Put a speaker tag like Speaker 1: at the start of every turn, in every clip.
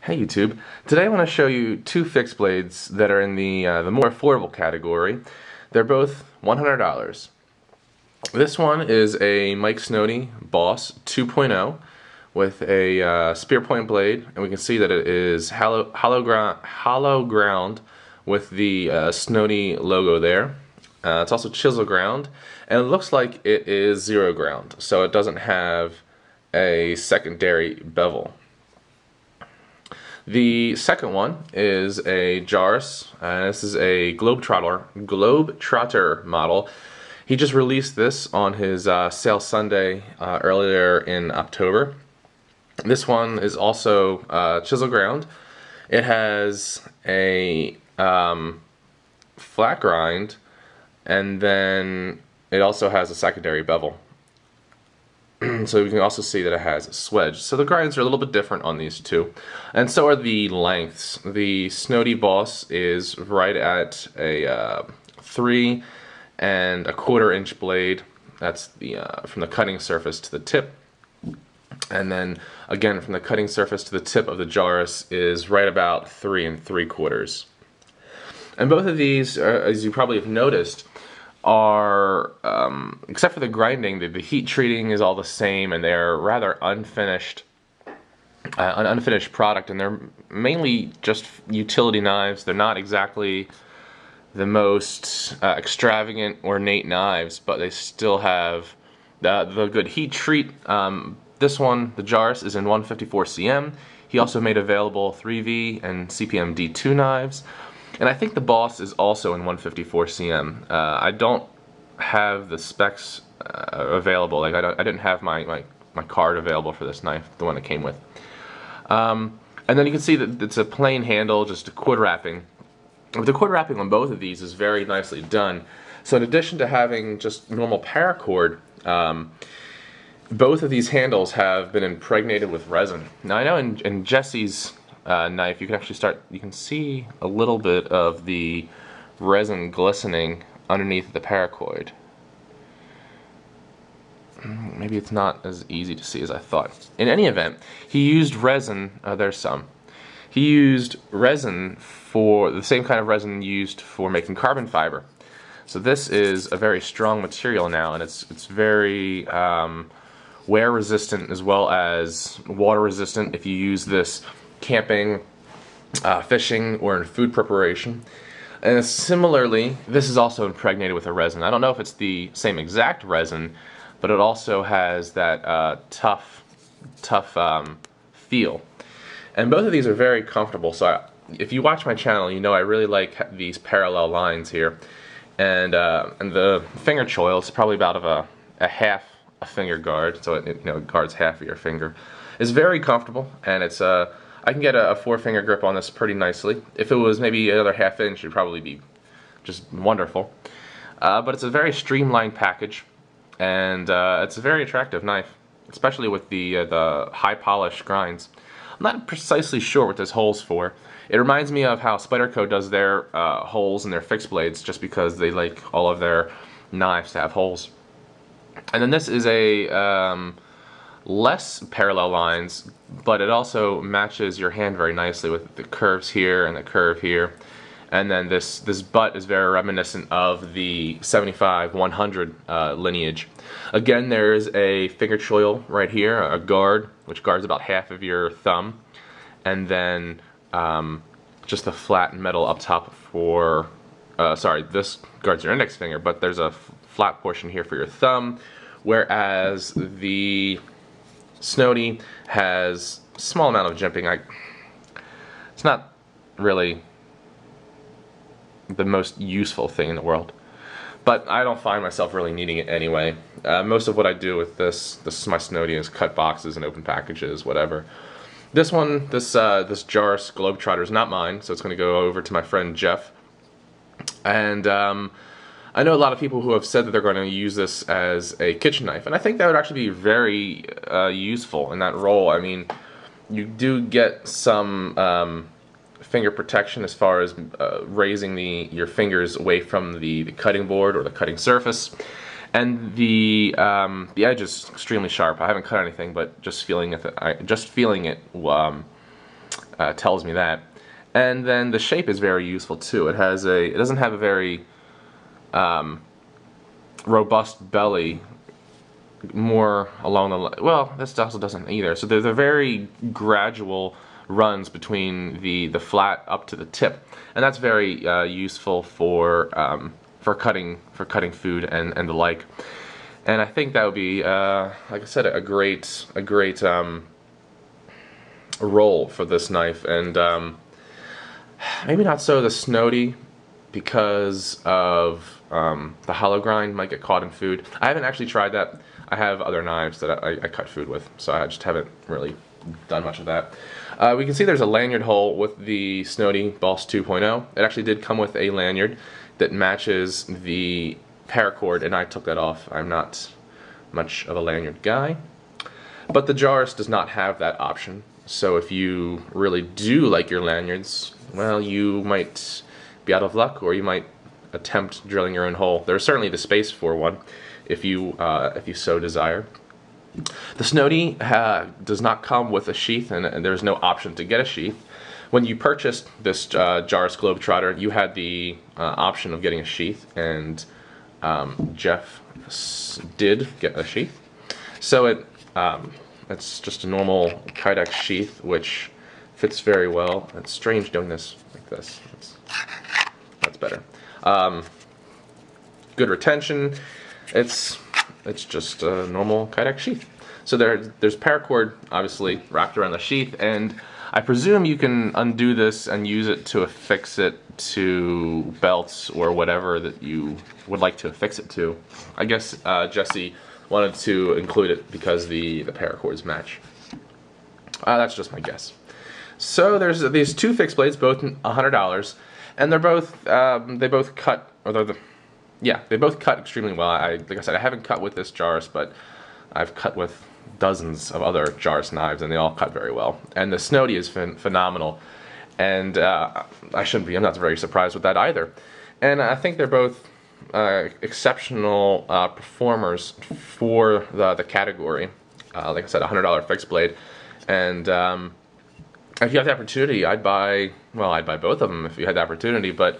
Speaker 1: Hey YouTube, today I want to show you two fixed blades that are in the more affordable category. They're both $100. This one is a Mike Snody Boss 2.0 with a spear point blade, and we can see that it is hollow ground with the Snody logo there. It's also chisel ground, and it looks like it is zero ground, so it doesn't have a secondary bevel. The second one is a Jarosz, and this is a Trotter model. He just released this on his sale Sunday earlier in October. This one is also chisel ground. It has a flat grind, and then it also has a secondary bevel. So we can also see that it has a swedge. So the grinds are a little bit different on these two. And so are the lengths. The Snody Boss is right at a 3 1/4 inch blade. That's the from the cutting surface to the tip. And then again from the cutting surface to the tip of the Jarosz is right about 3 3/4. And both of these, as you probably have noticed, are, except for the grinding, the heat treating is all the same, and they're rather unfinished, an unfinished product, and they're mainly just utility knives. They're not exactly the most extravagant, ornate knives, but they still have the good heat treat. This one, the Jarosz, is in 154 cm. He also made available 3V and CPM D2 knives. And I think the Boss is also in 154 cm. I don't have the specs available. Like I didn't have my card available for this knife, the one it came with. And then you can see that it's a plain handle, just a cord wrapping. But the cord wrapping on both of these is very nicely done. So in addition to having just normal paracord, both of these handles have been impregnated with resin. Now I know in Jesse's knife, you can actually you can see a little bit of the resin glistening underneath the paracord. Maybe it's not as easy to see as I thought. In any event, he used resin, he used resin for the same kind of resin used for making carbon fiber. So this is a very strong material now, and it's very wear resistant as well as water resistant if you use this camping, fishing, or in food preparation. And similarly, this is also impregnated with a resin. I don't know if it's the same exact resin, but it also has that tough feel. And both of these are very comfortable. So if you watch my channel, you know I really like these parallel lines here. And the finger choil is probably about a half a finger guard, so it guards half of your finger. It's very comfortable, and it's I can get a 4-finger grip on this pretty nicely. If it was maybe another ½ inch, it'd probably be just wonderful. But it's a very streamlined package, and it's a very attractive knife, especially with the high polish grinds. I'm not precisely sure what this hole's for. It reminds me of how Spyderco does their holes in their fixed blades, just because they like all of their knives to have holes. And then this is a less parallel lines, but it also matches your hand very nicely with the curves here and the curve here. And then this butt is very reminiscent of the 75-100 lineage. Again, there is a finger choil right here, a guard, which guards about half of your thumb, and then just the flat metal up top for, sorry, this guards your index finger, but there's a flat portion here for your thumb, whereas the Snody has a small amount of jimping. It's not really the most useful thing in the world, but I don't find myself really needing it anyway. Most of what I do with this my Snody is cut boxes and open packages, whatever. This one, this Jarosz Globetrotter is not mine, so it's going to go over to my friend Jeff. And I know a lot of people who have said that they're going to use this as a kitchen knife, and I think that would actually be very useful in that role. I mean, you do get some finger protection as far as raising your fingers away from the cutting board or the cutting surface, and the edge is extremely sharp. I haven't cut anything, but just feeling it tells me that. And then the shape is very useful too. It doesn't have a very robust belly, more along the, well, this also doesn't either. So there's a very gradual runs between the flat up to the tip, and that's very useful for cutting food and the like. And I think that would be, like I said, a great role for this knife. And maybe not so the Snody, because of the hollow grind might get caught in food. I haven't actually tried that. I have other knives that I cut food with, so I just haven't really done much of that. We can see there's a lanyard hole with the Snody Boss 2.0. It actually did come with a lanyard that matches the paracord, and I took that off. I'm not much of a lanyard guy. But the Jarosz does not have that option. So if you really do like your lanyards, well, you might be out of luck, or you might attempt drilling your own hole. There's certainly the space for one if you so desire. The Snody does not come with a sheath, and there's no option to get a sheath. When you purchased this Jarosz Globetrotter, you had the option of getting a sheath, and Jeff did get a sheath. So it's just a normal Kydex sheath, which fits very well. It's strange doing this like this. That's better. Good retention. It's just a normal Kydex sheath. So there's paracord obviously wrapped around the sheath, and I presume you can undo this and use it to affix it to belts or whatever that you would like to affix it to. I guess Jesse wanted to include it because the paracords match. That's just my guess. So there's these two fixed blades, both $100, and they're both they both cut, or they both cut extremely well. Like I said, I haven't cut with this Jarosz, but I've cut with dozens of other Jarosz knives, and they all cut very well. And the Snody is phenomenal, and I'm not very surprised with that either. And I think they're both exceptional performers for the category. Like I said, $100 fixed blade, and if you have the opportunity, I'd buy both of them if you had the opportunity. But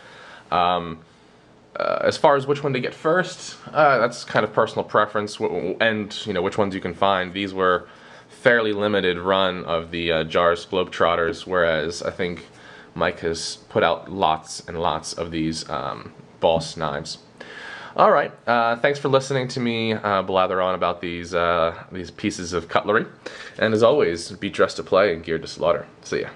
Speaker 1: as far as which one to get first, that's kind of personal preference, and which ones you can find. These were fairly limited run of the Jarosz Globetrotters, whereas I think Mike has put out lots and lots of these Boss knives. All right, thanks for listening to me blather on about these pieces of cutlery, and as always, be dressed to play and geared to slaughter. See ya.